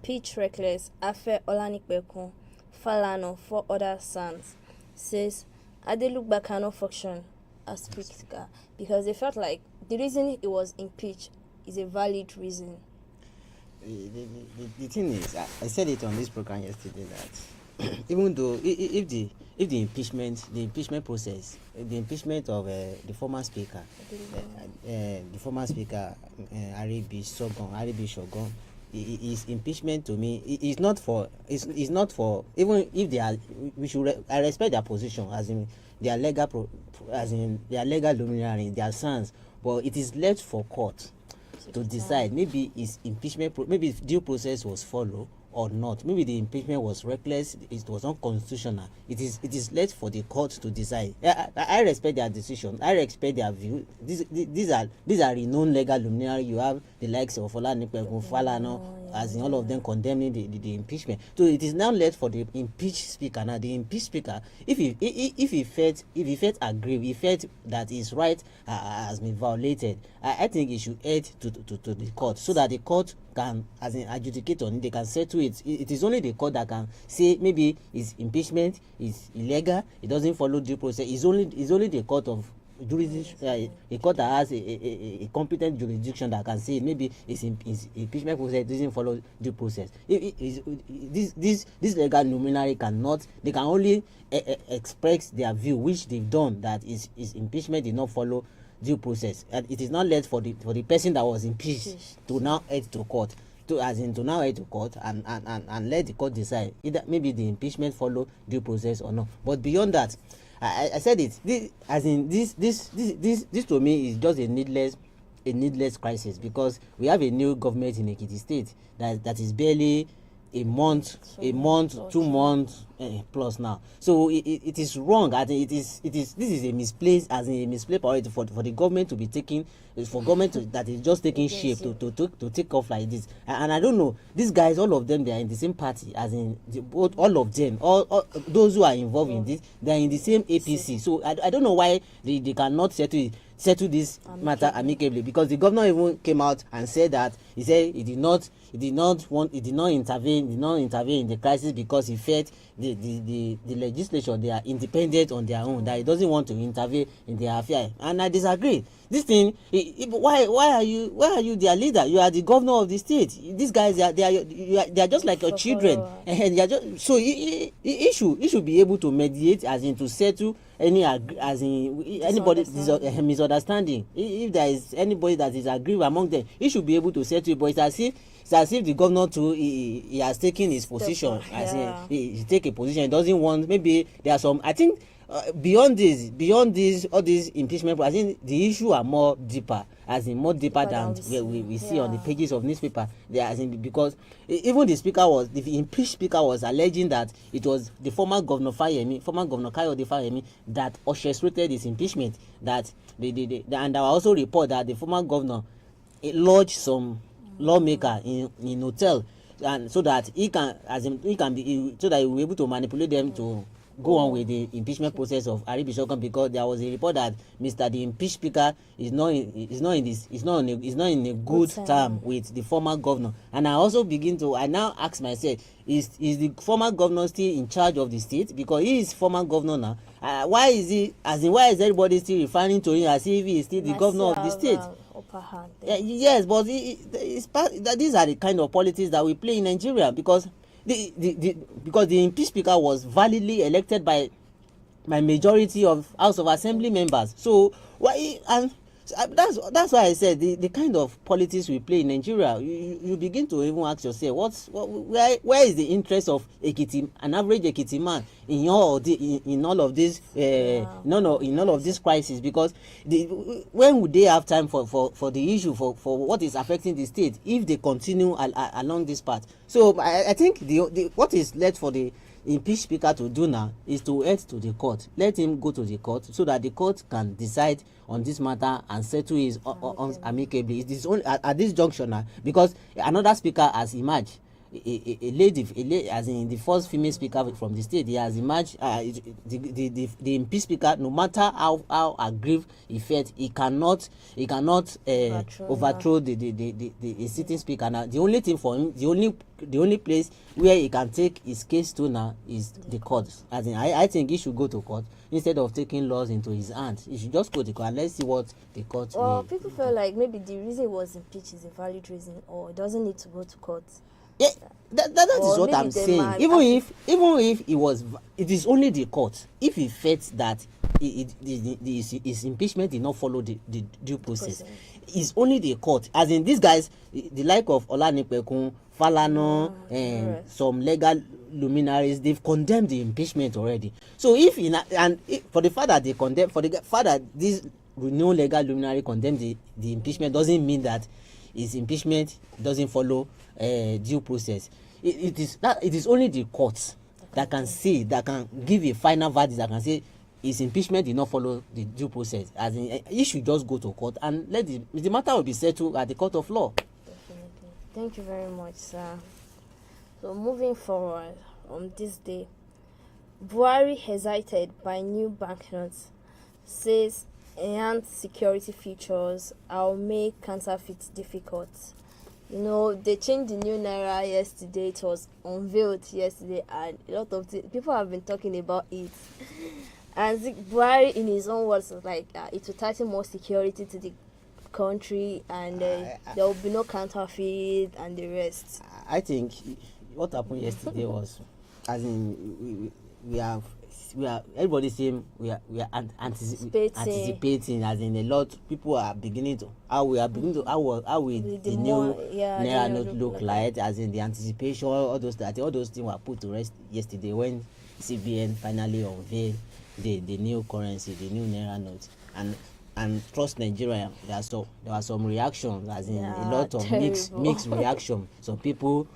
impeach reckless Afe Olanipekun Falana for other sons, says Adelugba cannot function as speaker because they felt like the reason he was impeached is a valid reason. The thing is, I said it on this program yesterday that even though if the impeachment process, the impeachment of the former speaker, Aribi Shogun, his impeachment to me is not for even if they are, I respect their position as in their legal luminary, their sons, but it is left for court to decide. Maybe his impeachment, maybe due process was followed or not. Maybe the impeachment was reckless, it was unconstitutional. It is left for the court to decide. I respect their decision. I respect their view. These are renowned legal luminary. You have the likes of Olanipekun Falana, as in all of them condemning the impeachment. So it is now left for the impeached speaker. Now the impeached speaker, if he felt aggrieved, he felt that his right has been violated, I think he should head to the court so that the court can, as an adjudicate on it, they can settle it. It is only the court that can say maybe his impeachment is illegal, it doesn't follow due process. It's only the court of jurisdiction, a court that has a competent jurisdiction that can say maybe his impeachment process doesn't follow due process. This legal luminary cannot, they can only express their view, which they've done, that his impeachment did not follow due process, and it is not left for the person that was impeached to now head to court, to now head to court and let the court decide either maybe the impeachment follow due process or not. But beyond that, I said it, this to me is just a needless crisis, because we have a new government in Ekiti State that is barely a month, 2 months plus now. So it is wrong. I think this is a misplaced priority for the government to be taking, for government that is just taking shape to take off like this. And I don't know, these guys, all of them, they are in the same party, as in all of them, all those who are involved in this, they are in the same APC. So I don't know why they cannot settle this matter amicably, because the governor even came out and said that he said he did not intervene in the crisis because he felt the legislature, they are independent on their own, that he doesn't want to intervene in their affair. And I disagree. This thing, why are you their leader? You are the governor of the state. These guys, they are just like your children, and they are just, so he should be able to mediate, as in to settle anybody misunderstanding. If there is anybody that is aggrieved among them, he should be able to settle it. But it's as if the governor too, he has taken his position, as in he take a position. He doesn't want, maybe there are some, I think beyond this all these impeachment, I think the issue are more deeper, as in more deeper than we see on the pages of newspaper. They are, as in, because even the impeached speaker was alleging that it was the former governor Kayode Fayemi that orchestrated his impeachment. That and there were also report that the former governor lodged some lawmaker in hotel, and so that he will be able to manipulate them to go on with the impeachment process of Aribi Shogun, because there was a report that the impeached speaker is not in a good term with the former governor. And I also I now ask myself, is the former governor still in charge of the state? Because he is former governor now. Why is everybody still referring to him as if he is still the governor of the state? Yes, but these are the kind of politics that we play in Nigeria, because because the impeached speaker was validly elected by majority of House of Assembly members. So why, and that's why I said the kind of politics we play in Nigeria, you begin to even ask yourself, where is the interest of an average Ekiti man in all of this crisis? Because when would they have time for the issue, for what is affecting the state, if they continue along this path? So I think what is left for the impeached speaker to do now is to head to the court. Let him go to the court so that the court can decide on this matter and settle it amicably. It is only at this juncture now, because another speaker has emerged. as in the first female speaker from the state, he has emerged. The MP speaker, no matter how aggrieved he felt, he cannot overthrow the sitting speaker. Now the only thing for him, the only place where he can take his case to now is the court. As in, I think he should go to court instead of taking laws into his hands. He should just go to court and let's see what the court Well, people feel like maybe the reason it was impeached is a valid reason, or it doesn't need to go to court. Yeah, that is what I'm saying. Even if it is only the court. If he felt that his impeachment did not follow the due process, it's only the court. As in, these guys, the like of Olanipekun, Falana, and some legal luminaries, they've condemned the impeachment already. So for the fact that they condemn, for the fact that this renowned legal luminary condemned the impeachment, doesn't mean that his impeachment doesn't follow due process. It is only the courts that can say, that can give a final verdict, that can say his impeachment did not follow the due process. As in, he should just go to court and let the matter will be settled at the court of law. Definitely. Thank you very much, sir. So moving forward on this day, Buhari hesitate by new banknotes, says enhanced security features will make counterfeit difficult. You know, they changed the new naira yesterday. It was unveiled yesterday, and a lot of people have been talking about it. And Buhari, in his own words, was like, it will tighten more security to the country, and there will be no counterfeit and the rest. I think what happened yesterday was, as in, we are everybody saying we are anticipating, as in a lot people are beginning to how will the new naira note look like, as in the anticipation, all those things were put to rest yesterday when CBN finally unveiled the new currency, the new naira note. And trust Nigeria, there were some reactions, as in a lot of mixed reaction. Some people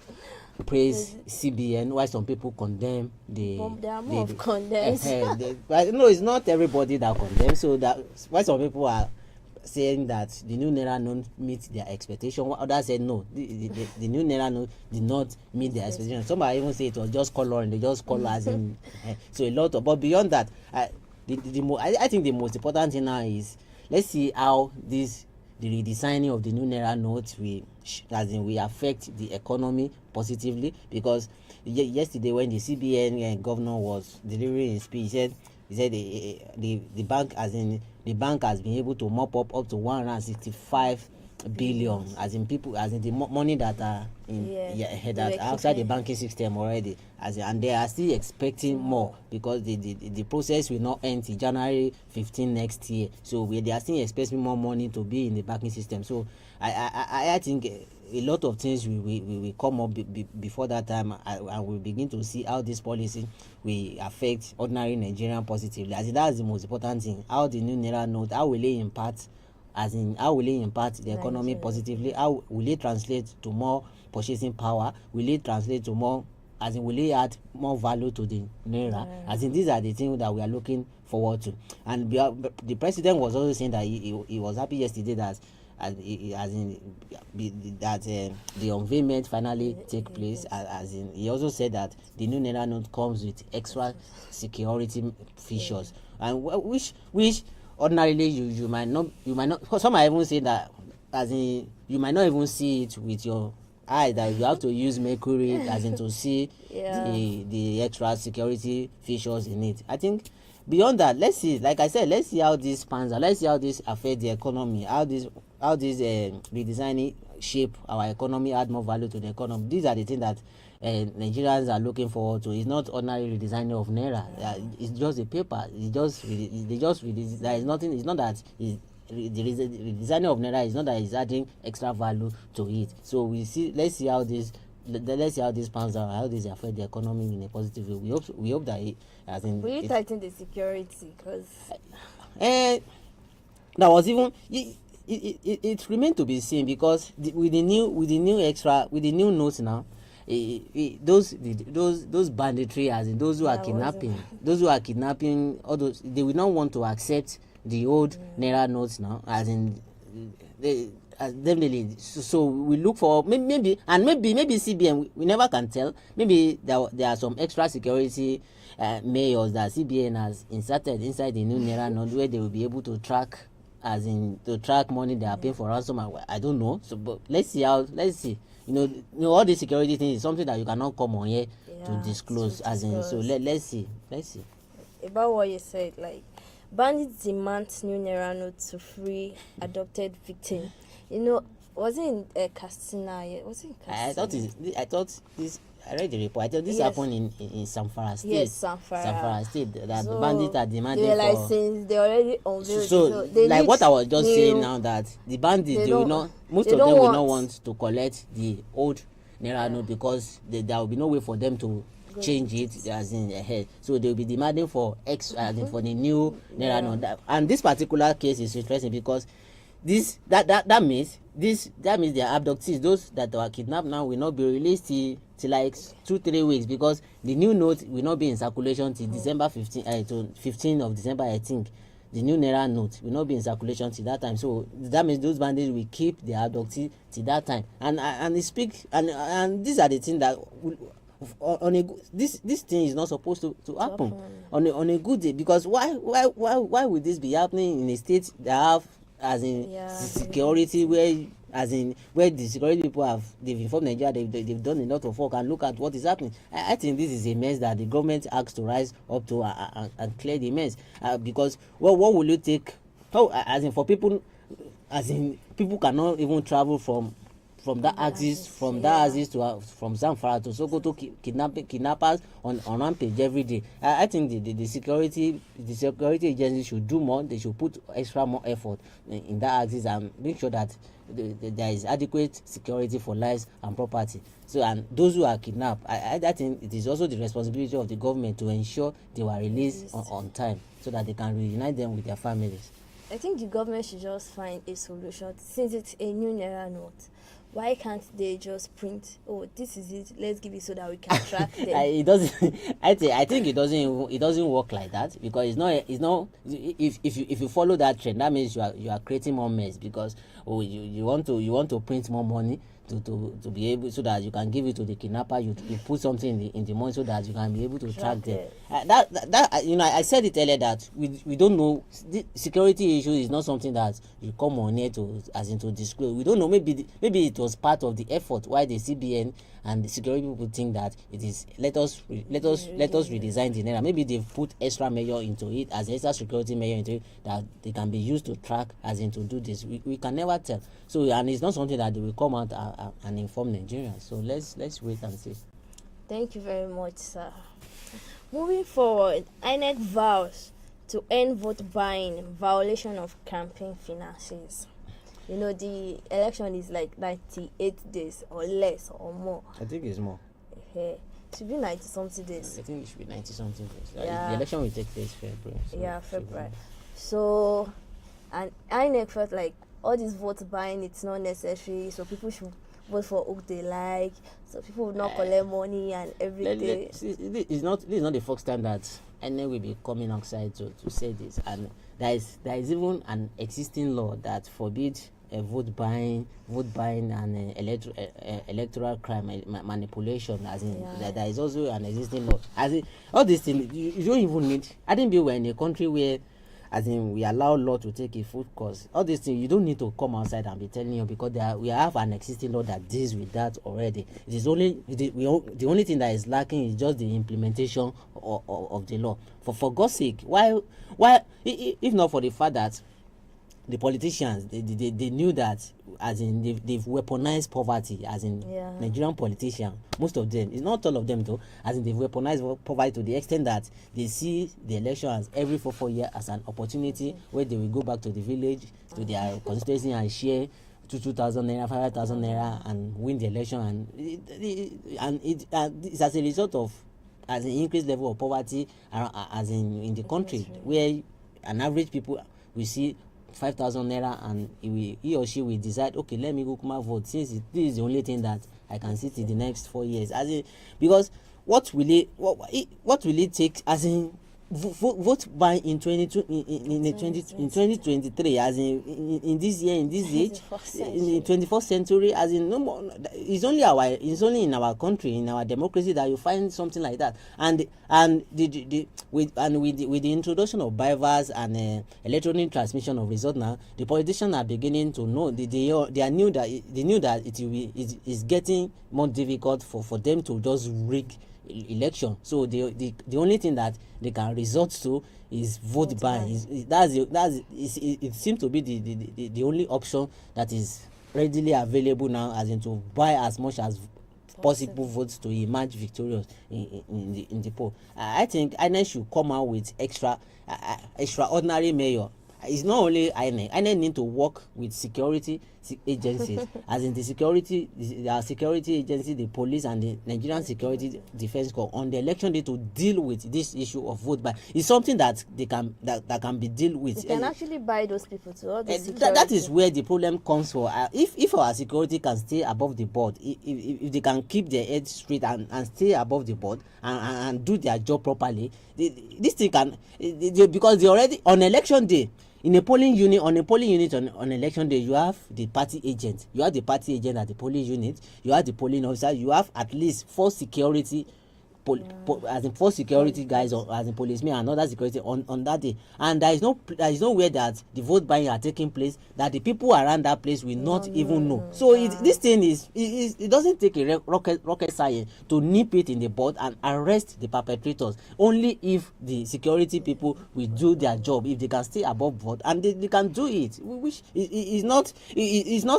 praise CBN, while some people condemn there are more of condemns. But no, it's not everybody that condemns. So that why some people are saying that the new naira note meets their expectation. Others said no, the new naira note did not meet their expectation. Some are even say it was just coloring. They just color as in. So a lot of, but beyond that, I think the most important thing now is, let's see how the redesigning of the new naira note will affect the economy positively. Because yesterday when the CBN governor was delivering his speech, he said the bank has been able to mop up to 165 billion, as in the money that are outside the banking system already, and they are still expecting more, because the process will not end till January 15 next year. So they are still expecting more money to be in the banking system. So I think a lot of things will come up before that time, and we'll begin to see how this policy will affect ordinary Nigerian positively. As in, that's the most important thing. How the new naira note, how will it impact? As in, how will it impact the economy positively? How will it translate to more purchasing power? Will it translate to more, as in, will it add more value to the naira? As in, these are the things that we are looking forward to. And the president was also saying that he was happy yesterday that the unveilment finally take place. As in, he also said that the new naira note comes with extra security features, and which ordinarily you might not. Some might even say that, as in, you might not even see it with your eye, that you have to use mercury as in to see the extra security features in it. I think beyond that, let's see, like I said, let's see how this pans out. Let's see how this affects the economy, how this redesigning shape our economy, add more value to the economy. These are the things that Nigerians are looking forward to. It's not ordinary redesigning of naira. It's just a paper. There is nothing. It's not that the redesigning of naira is not that it's adding extra value to it. So let's see how this pans out, how this affect the economy in a positive way. We hope that it, as in, will you tighten the security? Because that was even it remained to be seen, because with the new notes now, those banditry, as in those who are kidnapping, all those, they will not want to accept the old naira notes now, as in Definitely. So we look for maybe CBN. We never can tell. Maybe there are some extra security mayors that CBN has inserted inside the new naira note where they will be able to track, as in to track money they are paying for ransom. I don't know. So, but let's see. You know, all the security things is something that you cannot come on here to disclose. As in, so let's see. About what you said, like bandits demand new naira note to free adopted victim. You know, was it in Katsina? Was it in Katsina? I read the report. I thought this happened in Zamfara State. Yes, Zamfara State. That the bandits are demanding they like for. Since they already unveiled. So like what I was just saying now, that the bandits they will not. Most of them will not want to collect the old naira note because there will be no way for them to change it as in ahead. So they will be demanding for as in for the new naira note. And this particular case is interesting because that means their abductees, those that were kidnapped now, will not be released till like 2-3 weeks, because the new note will not be in circulation till December 15 of December, I think. The new naira note will not be in circulation till that time. So that means those bandits will keep their abductees till that time. And they speak and these are the things that on a this thing is not supposed to happen on a good day, because why would this be happening in a state that have as in security, where the security people they've informed Nigeria, they've done a lot of work, and look at what is happening. I think this is a mess that the government has to rise up to and clear the mess, because what will you take? As in for people, as in people cannot even travel from that axis from Zamfara to Sokoto, kidnappers on rampage every day. I think the security agency should do more. They should put more effort in that axis and make sure that there is adequate security for lives and property. So, and those who are kidnapped, I think it is also the responsibility of the government to ensure they were released on time, so that they can reunite them with their families. I think the government should just find a solution. Since it's a new naira note, why can't they just print, oh, this is it, let's give it so that we can track them? It doesn't. I think it doesn't work like that, because it's not. If you follow that trend, that means you are creating more mess, because you want to print more money to be able, so that you can give it to the kidnapper. You put something in the money so that you can be able to track them. That I said it earlier that we don't know. The security issue is not something that you come on here to disclose. We don't know. Maybe it was part of the effort why the CBN and the security people think that it is let us redesign the naira. Maybe they've put extra measure into it, as extra security measure into it, that they can be used to track, as in to do this. We can never tell. So, and it's not something that they will come out and inform Nigerians. So let's wait and see. Thank you very much, sir. Moving forward, INEC vows to end vote buying, violation of campaign finances. You know, the election is like 98 days or less or more. I think it's more. It should be 90 something days. I think it should be 90 something days. The election will take place February. So February. So, and INEC felt like all this vote buying, it's not necessary, so people should vote for who they like, so people will not collect money and everything. This is not the first time that INEC will be coming outside to say this, and there is even an existing law that forbids vote buying and electoral crime manipulation. As in, there is also an existing law. As in, all these things you don't even need. I think we're in a country where, as in, we allow law to take a full course. All these things you don't need to come outside and be telling you, because we have an existing law that deals with that already. It is the only thing that is lacking is just the implementation of the law. For God's sake, why if not for the fact that the politicians they knew that, as in they've weaponized poverty, as in Nigerian politicians, most of them, it's not all of them though, as in they've weaponized poverty to the extent that they see the election as every 4 years as an opportunity where they will go back to the village, to their constituency, and share 2,000 naira, 5,000 naira, and win the election. And it's as a result of, as an increased level of poverty as in the country, where an average people will see 5,000 naira, and he or she will decide, okay, let me go come and vote, since this is the only thing that I can see till the next 4 years. As in, because what will it take? As in, vote by in 22 in the 20 in 2023, as in this year, in this age, in the 21st century, as in no more. It's only in our country, in our democracy, that you find something like that. And with the introduction of bypass and electronic transmission of result, now the politicians are beginning to know. They knew that it is getting more difficult for them to just rig election. So the only thing that they can resort to is vote buying. It seems to be the only option that is readily available now, as in to buy as much as possible votes to emerge victorious in the poll. I think INEC should come out with extraordinary mayor. It's not only INEC. INEC need to work with security agencies, as in the security agency, the police, and the Nigerian Security Defense Corps on the election day to deal with this issue of vote buy. It's something that that can be dealt with. They can actually buy those people to all the that is where the problem comes from. If our security can stay above the board, if they can keep their head straight and stay above the board and do their job properly, this thing can, because they already on election day. On a polling unit on election day, you have the party agent. You have the party agent at the polling unit. You have the polling officer. You have at least 4 security as in 4 security guys, or as in policemen and other security on that day. And there is nowhere that the vote buying are taking place that the people around that place will not even know. So this thing it doesn't take a rocket science to nip it in the bud and arrest the perpetrators. Only if the security people will do their job, if they can stay above board, and they can do it, which is not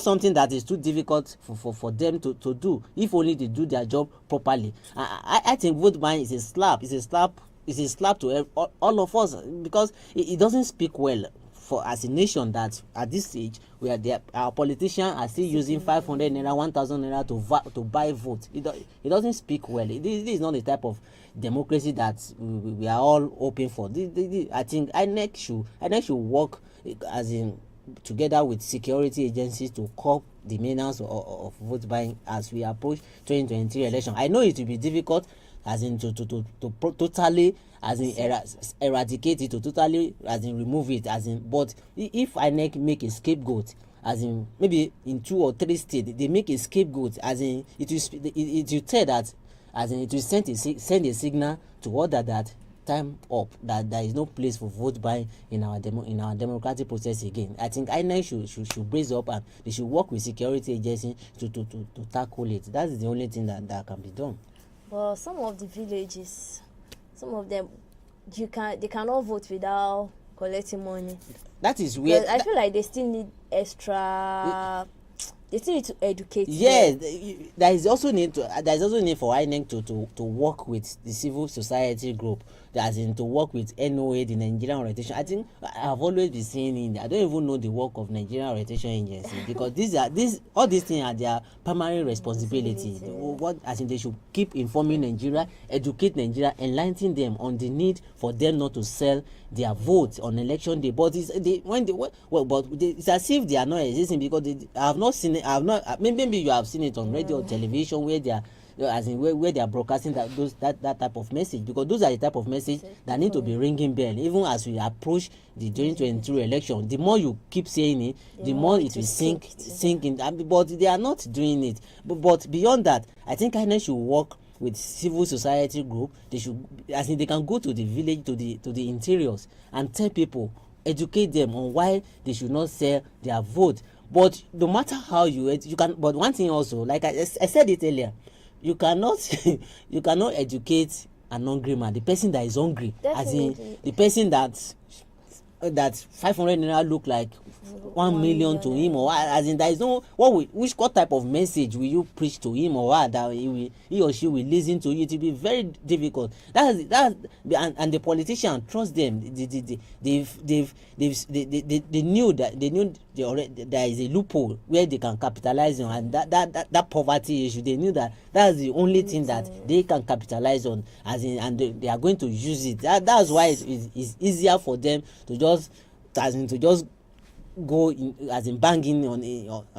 something that is too difficult for them to do, if only they do their job properly. I think vote buying is a slap. It's a slap to all of us, because it doesn't speak well for as a nation that at this stage where our politicians are still using 500 naira, 1,000 naira to buy votes. It doesn't speak well. This is not the type of democracy that we are all hoping for. I think INEC should work as in together with security agencies to curb the menace of vote buying as we approach 2023 election. I know it will be difficult, as in to totally, as in eradicate it, to totally, as in remove it, as in, but if INEC make a scapegoat, as in maybe in 2 or 3 states they make a scapegoat, as in it will tell that, as in it will send a signal to order that time up, that there is no place for vote buying in our democratic process again. I think INEC should brace up, and they should work with security agencies to tackle it. That is the only thing that can be done. Well, some of the villages, some of them, they cannot vote without collecting money. That is weird. I feel like they still need extra. They still need to educate. Yes, there is also need for INEC to work with the civil society group, as in to work with NOA, the Nigerian Orientation. I think I've always been saying I don't even know the work of Nigerian Orientation Agency, because all these things are their primary responsibility. What, as in, they should keep informing Nigeria, educate Nigeria, enlighten them on the need for them not to sell their votes on election day. But it's as if they are not existing, because I have not seen it. Maybe you have seen it on radio or television where they are, as in where they are broadcasting that type of message, because those are the type of message that need to be ringing bell even as we approach the 2023 election. The more you keep saying it, the more it will sink in. But they are not doing it. But beyond that, I think INEC should work with civil society group. They should, as in, they can go to the village, to the interiors, and tell people, educate them on why they should not sell their vote. But no matter how you can, but one thing also, like I said it earlier, you cannot educate an hungry man, the person that is hungry. Definitely. As in the person that 500 naira look like 1 million to him, or as in there is no what type of message will you preach to him, or what that he or she will listen to you. It will be very difficult. And the politicians, trust them. They knew there is a loophole where they can capitalize on, and that poverty issue, they knew that's the only thing that they can capitalize on, as in, and they are going to use it. That's why it's easier for them to just go in, as in banging on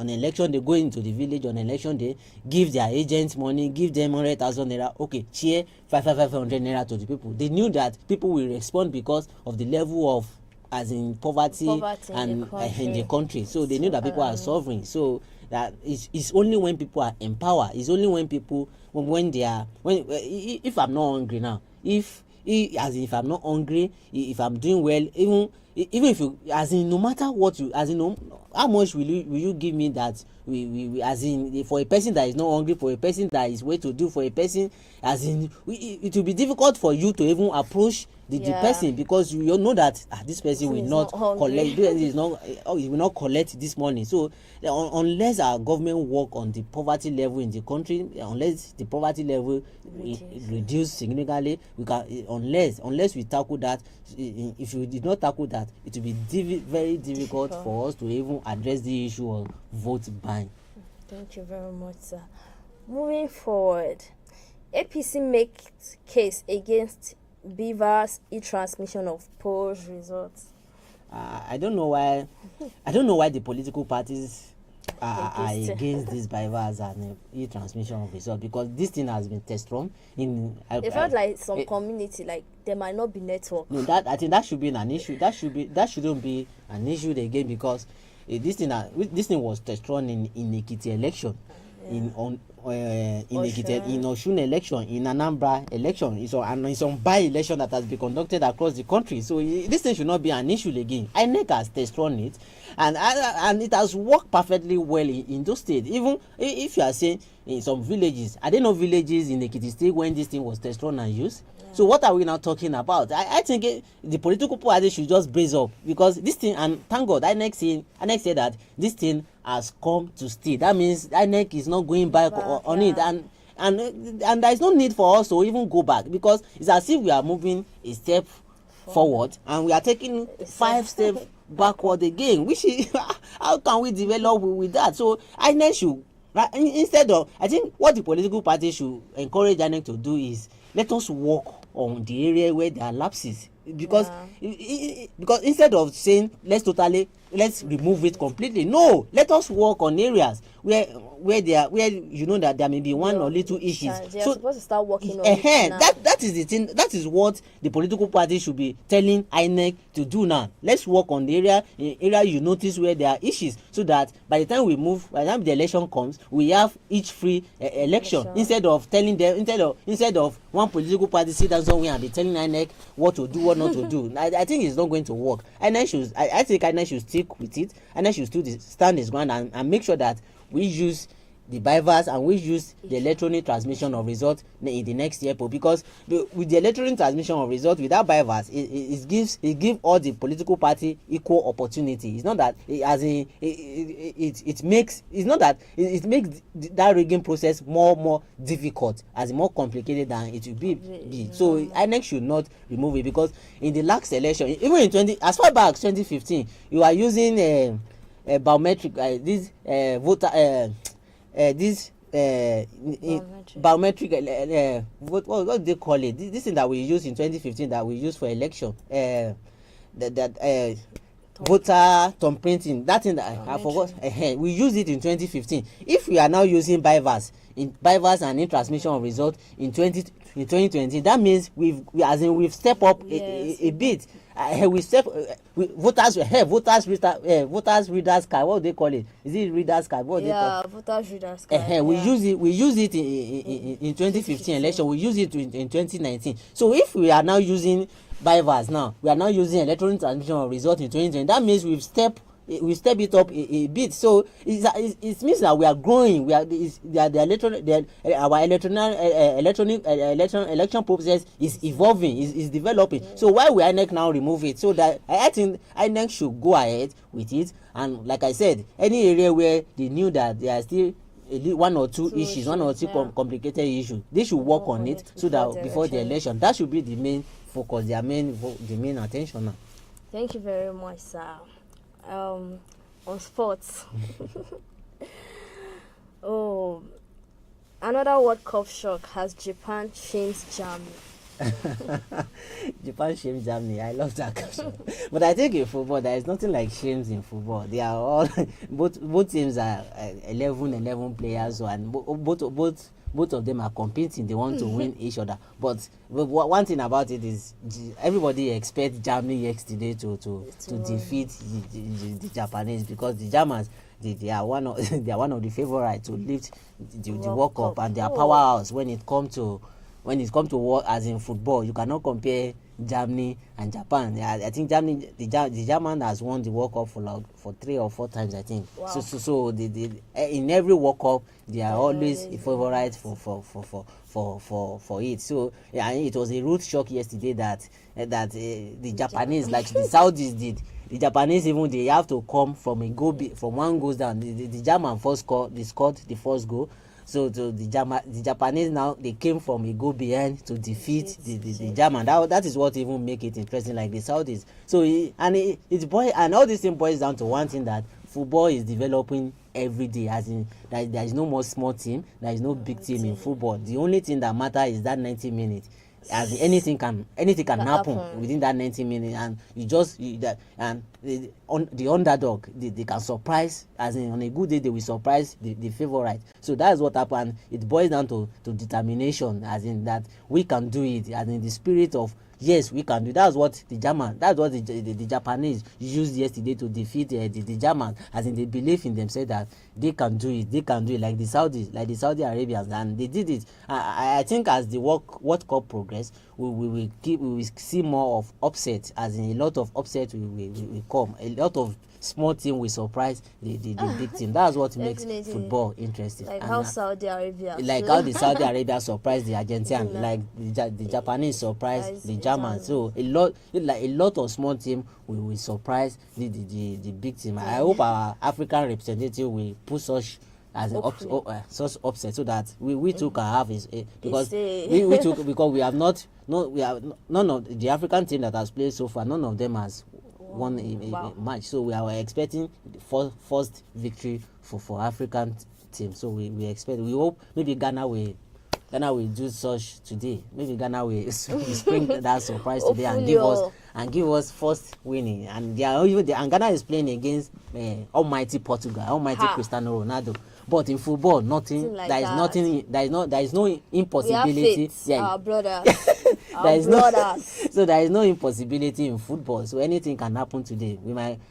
election day, go into the village on election day, give their agents money, give them 100,000 naira, okay, share 500 naira to the people. They knew that people will respond because of the level of, as in poverty and in the country. So they knew that people are suffering. So that it's only when people are empowered, it's only when people, when they are, when if I'm not hungry now, as in if I'm not hungry, if I'm doing well, even if you, as in, no matter what you, as in, no, how much will you give me that we as in, for a person that is not hungry, for a person that is well to do, for a person, as in, it will be difficult for you to even approach the person, because you know that this person will not collect, he will not collect this money. So unless our government work on the poverty level in the country, unless the poverty level reduce significantly, we can, unless we tackle that, if we did not tackle that, it will be very difficult for us to even address the issue of vote buying. Thank you very much, sir. Moving forward, APC makes case against BVAS e-transmission of polls results. I don't know why the political parties are against this BVAS and e-transmission of results, because this thing has been test run in. It felt like some community, like there might not be network. No, that I think that should be an issue. That shouldn't be an issue again, because this thing was test run in Ekiti election, in Osun election, in Anambra election, it's on by-election that has been conducted across the country. So this thing should not be an issue again. INEC has test run it, and it has worked perfectly well in those states. Even if you are saying in some villages, I didn't know villages in Ekiti State when this thing was test run and used. So what are we now talking about? I think the political party should just brace up, because this thing, and thank God INEC said that this thing has come to stay. That means INEC is not going back on it, and there is no need for us to even go back, because it's as if we are moving a step forward and we are taking 5 steps backward again. Which is how can we develop with that? So INEC should, instead of, I think what the political party should encourage INEC to do is, let us work on the area where there are lapses, because because instead of saying let's remove it completely, no, let us work on areas where you know that there may be one or little issues. They are supposed to start working on it now. That is the thing. That is what the political party should be telling INEC to do now. Let's work on the area you notice where there are issues, so that by the time the election comes, we have each free election, instead of telling them, instead of one political party sit down somewhere and be telling INEC what to do, what not to do. I think it's not going to work. I think INEC should stick with it. INEC should still stand his ground and make sure that we use the BVAS and we use the electronic transmission of results in the next year, because with the electronic transmission of results, without BVAS, it gives all the political party equal opportunity. It's not that it makes that rigging process more difficult, as more complicated than it will be. So INEC should not remove it, because in the last election, even in as far back as 2015, you are using biometric biometric what do they call it, this thing that we used in 2015 that we used for election, voter thumb printing, that thing that I forgot, we used it in 2015. If we are now using BVAS and in-transmission of results in 2020, that means we've stepped up a bit. Voters readers card, what do they call it? Is it readers card? What voters readers card. We use it in 2015 election. We use it in 2019. So if we are now using BVAS now, we are now using electronic transmission of result in 2020. That means we step it up a bit. So it means that we are growing. Our electronic election process is evolving, is developing. So why will INEC now remove it? So that I think INEC should go ahead with it. And like I said, any area where they knew that there are still one or two issues, one or two complicated issues, they should work on it, so that before the election, that should be the main focus, the main attention now. Thank you very much, sir. On sports. Another World Cup shock has Japan shames Germany. Japan shames Germany. I love that question. But I think in football, there is nothing like shames in football. They are all both teams are 11 players, so, and both of them are competing. They want to win each other. But one thing about it is everybody expects Germany yesterday to defeat the Japanese, because the Germans, they are one of they are one of the favorites to lift the World Cup, and they are powerhouse when it comes to war, as in football. You cannot compare Germany and Japan. I think the German has won the World Cup for 3 or 4 times, I think. Wow. So in every World Cup they are always a favorite for it. So yeah, it was a rude shock yesterday that the Japanese, like the Saudis did. The Japanese, even they have to come from a goal, from one goes down. The German scored the first goal. So the Japanese, now they came from a goal behind to defeat the German. That is what even make it interesting, like the Saudis. So and all this thing boils down to one thing, that football is developing every day, as in there is no more small team, there is no big team in football. The only thing that matters is that 90 minutes. As in anything can happen within that 90 minutes, and the underdog, they can surprise, as in on a good day they will surprise the favorite. So that's what happened. It boils down to determination, as in that we can do it, as in the spirit of yes, we can do. That's what the Japanese used yesterday to defeat the Germans, as in they believe in themselves that they can do it, like the Saudi Arabians, and they did it. I think as the World Cup progress, we will see more of upset, as in a lot of upset will come. A lot of small team will surprise the big team. That's what makes football interesting. Like how Saudi Arabia. Like how the Saudi Arabia surprised the Argentine, like the Japanese surprised the Germans. So a lot of small team will surprise the big team. I hope our African representative will put such as such upset, so that we too can have because we too, because we have none of the African team that has played so far, none of them has won a match. So we are expecting the first victory for African team. So we hope maybe Ghana will do such today. Maybe Ghana will spring that surprise today and give us first winning. And Ghana is playing against almighty Portugal, almighty Cristiano Ronaldo. But in football, nothing. Like there is that. Nothing. There is no impossibility. Our brothers. So there is no impossibility in football. So anything can happen today.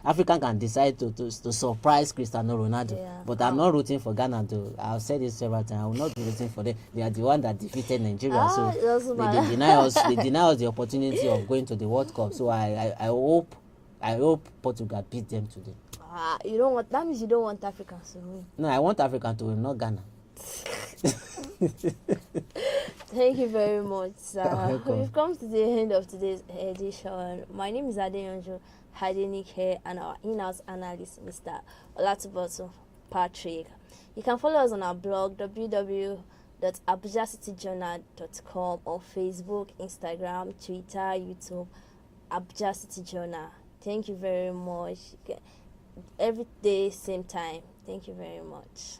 African can decide to surprise Cristiano Ronaldo. Yeah. But I'm not rooting for Ghana. I've said this several times. I will not be rooting for them. They are the one that defeated Nigeria. So they deny us. They deny us the opportunity of going to the World Cup. So I hope Portugal beat them today. You don't want, that means you don't want Africans to win. No, I want Africa to win, not Ghana. Thank you very much, sir. We've come to the end of today's edition. My name is Adeyanju Hadenike, and our in-house analyst, Mr. Olatubotu Patrick. You can follow us on our blog, www.abujasityjournal.com, on Facebook, Instagram, Twitter, YouTube, Abuja City Journal. Thank you very much. Every day, same time. Thank you very much.